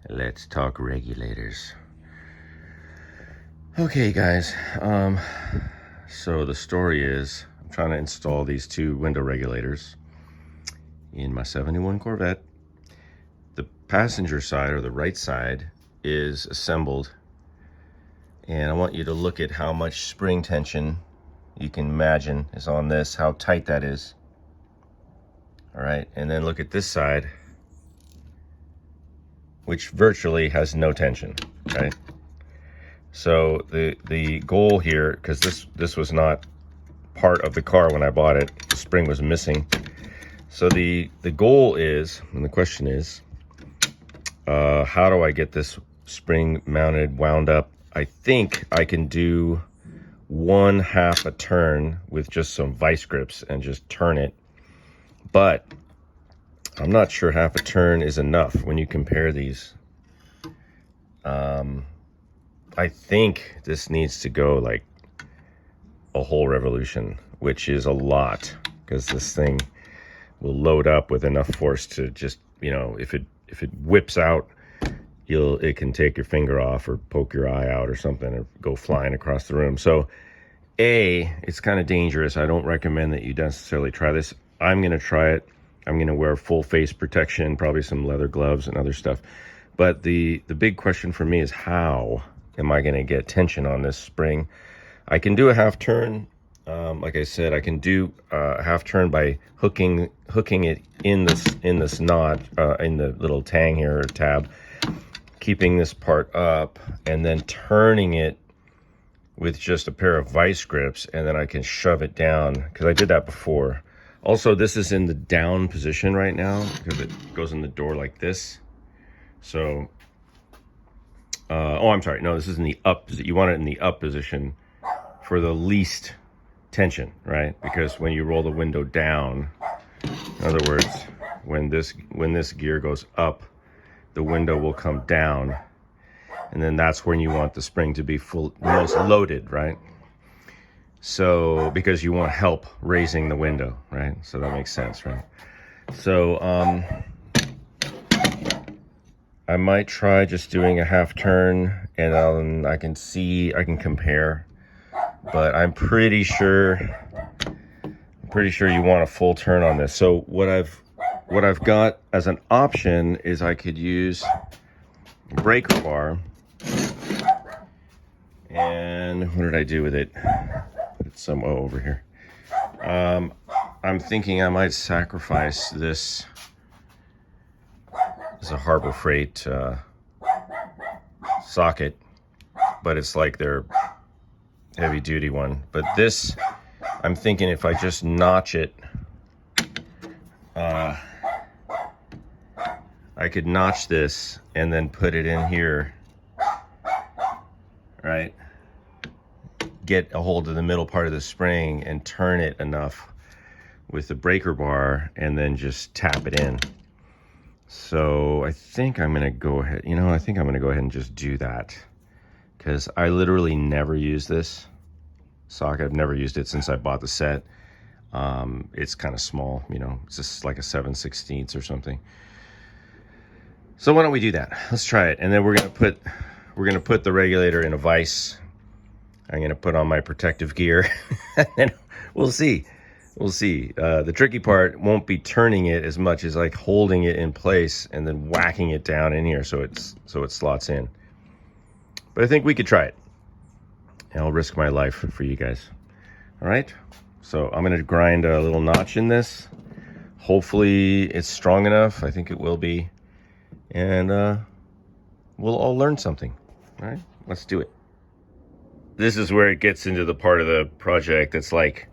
Let's talk regulators. Okay, guys. So the story is I'm trying to install these two window regulators in my 71 Corvette. The passenger side, or the right side, is assembled, and I want you to look at how much spring tension you can imagine is on this, how tight that is. All right, and then look at this side, which virtually has no tension, right? So the goal here, because this was not part of the car when I bought it, the spring was missing. So the goal is, and the question is, how do I get this spring mounted, wound up? I think I can do 1/2 a turn with just some vice grips and just turn it, but I'm not sure 1/2 a turn is enough when you compare these. I think this needs to go like a whole revolution, which is a lot, because this thing will load up with enough force to just, if it whips out, it can take your finger off or poke your eye out or something, or go flying across the room. So it's kind of dangerous. I don't recommend that you necessarily try this. I'm going to try it. I'm going to wear full face protection, probably some leather gloves and other stuff. But the big question for me is, how am I going to get tension on this spring? I can do a 1/2 turn. Like I said, I can do a 1/2 turn by hooking it in this knot, in the little tang here, or tab, keeping this part up, and then turning it with just a pair of vice grips, and then I can shove it down, because I did that before. Also, this is in the down position right now because it goes in the door like this. So, I'm sorry, no, this is in the up position. You want it in the up position for the least tension, right? Because when you roll the window down, in other words, when this gear goes up, the window will come down, and then that's when you want the spring to be the most loaded, right? So, because you want help raising the window, right? So that makes sense, right? So, I might try just doing a 1/2 turn, and I can compare, but I'm pretty sure you want a full turn on this. So what I've got as an option is I could use a breaker bar, and what did I do with it? Put some over here. I'm thinking I might sacrifice this as a Harbor Freight socket, but it's like their heavy duty one. But this, I'm thinking if I just notch it, I could notch this and then put it in here, right? Get a hold of the middle part of the spring and turn it enough with the breaker bar, and then just tap it in. So I think I'm going to go ahead, and just do that, because I literally never use this socket. I've never used it since I bought the set. It's kind of small, it's just like a 7/16 or something. So why don't we do that? Let's try it. And then we're gonna put the regulator in a vise. I'm gonna put on my protective gear, and we'll see. The tricky part won't be turning it as much as like holding it in place and then whacking it down in here so it slots in. But I think we could try it, and I'll risk my life for you guys. All right. So I'm gonna grind a little notch in this. Hopefully it's strong enough. I think it will be, and we'll all learn something. All right. Let's do it. This is where it gets into the part of the project that's like,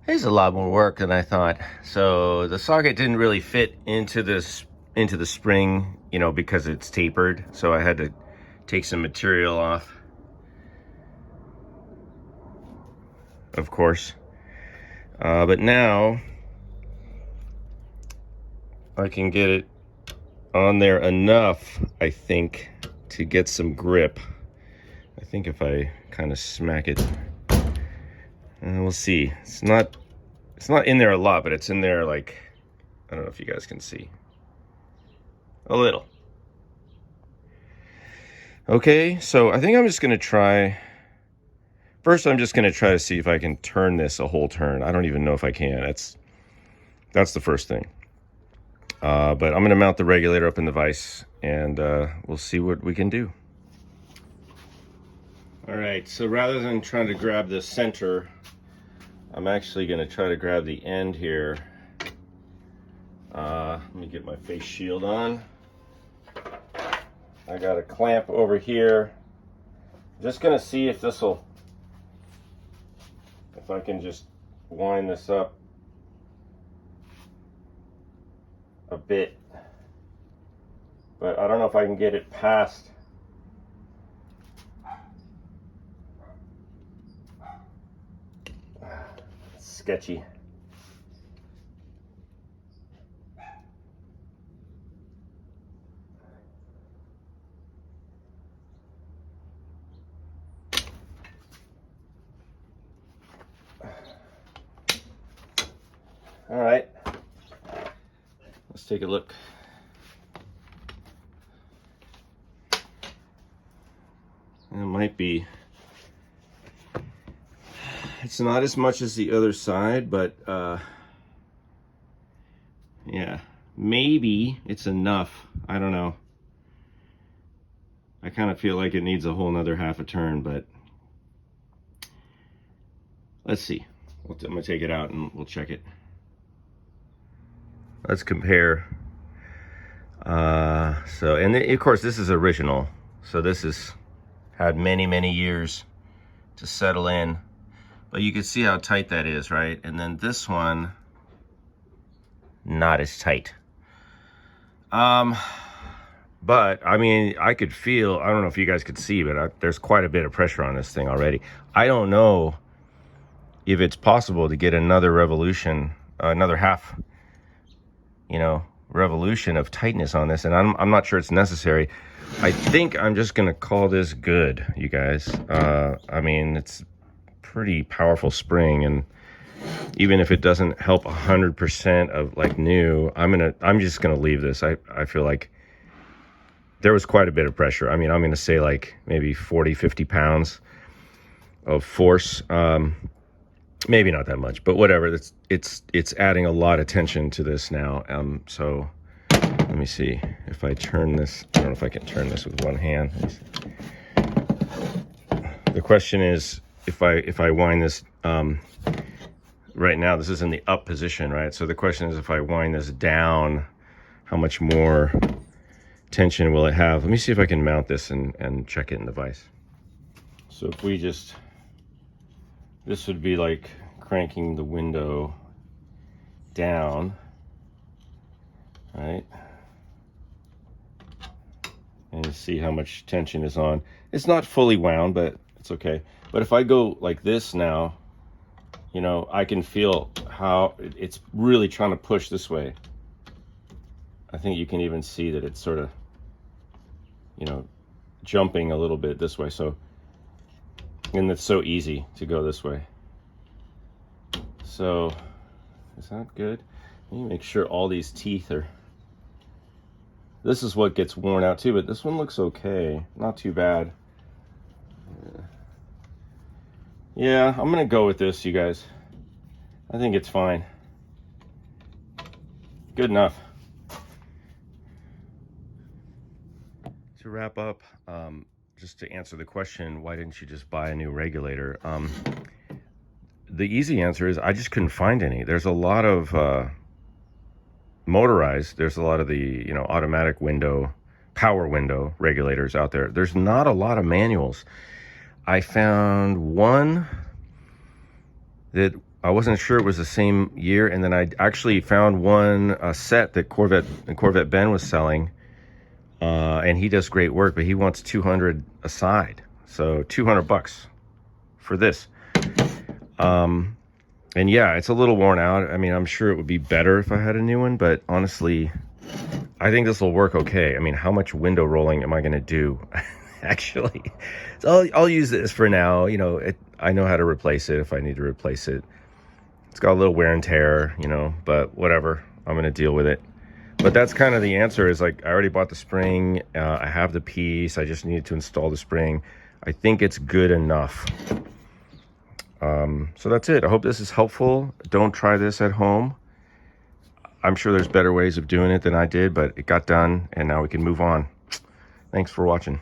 there's a lot more work than I thought. So the socket didn't really fit into the spring, because it's tapered. So I had to take some material off, of course. But now I can get it on there enough, I think, to get some grip. I think if I kind of smack it, we'll see. It's not in there a lot, but it's in there, like, I don't know if you guys can see. A little. Okay, so I think I'm just going to try. First, I'm just going to try to see if I can turn this a whole turn. I don't even know if I can. That's the first thing. But I'm going to mount the regulator up in the vise, and we'll see what we can do. All right, so rather than trying to grab the center, I'm actually going to try to grab the end here. Let me get my face shield on. I got a clamp over here. Just going to see if if I can just wind this up a bit. But I don't know if I can get it past. It's sketchy. All right, let's take a look. It might be, it's not as much as the other side, but yeah, maybe it's enough. I don't know. I kind of feel like it needs a whole nother half a turn, but let's see. I'm gonna take it out and we'll check it. Let's compare. And of course this is original, so this has had many years to settle in, but you can see how tight that is, right? And then this one, not as tight. But I mean, I could feel, I don't know if you guys could see, but there's quite a bit of pressure on this thing already. I don't know if it's possible to get another revolution, another half, revolution of tightness on this, and I'm not sure it's necessary. I think I'm just gonna call this good, you guys. I mean, it's pretty powerful spring, and even if it doesn't help 100% of like new, I'm just gonna leave this. I feel like there was quite a bit of pressure. I mean, I'm gonna say like maybe 40-50 pounds of force. Maybe not that much, but whatever. It's adding a lot of tension to this now. So let me see if I turn this. I don't know if I can turn this with one hand. The question is, if I wind this, right now this is in the up position, right? So the question is, if I wind this down, how much more tension will it have? Let me see if I can mount this and check it in the vise. So if we just, this would be like cranking the window down, right? And you see how much tension is on. It's not fully wound, but it's okay. But if I go like this now, I can feel how it's really trying to push this way. I think you can even see that it's sort of, jumping a little bit this way. So, and it's so easy to go this way. So, is that good? Let me make sure all these teeth are, this is what gets worn out too, but this one looks okay. Not too bad. Yeah, I'm gonna go with this, you guys. I think it's fine. Good enough. To wrap up, just to answer the question, why didn't you just buy a new regulator? The easy answer is I just couldn't find any. There's a lot of motorized, there's a lot of the automatic power window regulators out there. There's not a lot of manuals. I found one that I wasn't sure it was the same year, and then I actually found a set that Corvette Ben was selling, and he does great work, but he wants $200 a side, so $200 for this. And yeah, it's a little worn out. I mean, I'm sure it would be better if I had a new one, but honestly, I think this will work okay. I mean, how much window rolling am I going to do? Actually, so I'll use this for now. I know how to replace it if I need to replace it. It's got a little wear and tear, but whatever. I'm going to deal with it. But that's kind of the answer, is like, I already bought the spring. I have the piece. I just needed to install the spring. I think it's good enough. So that's it. I hope this is helpful. Don't try this at home. I'm sure there's better ways of doing it than I did, but it got done, and now we can move on. Thanks for watching.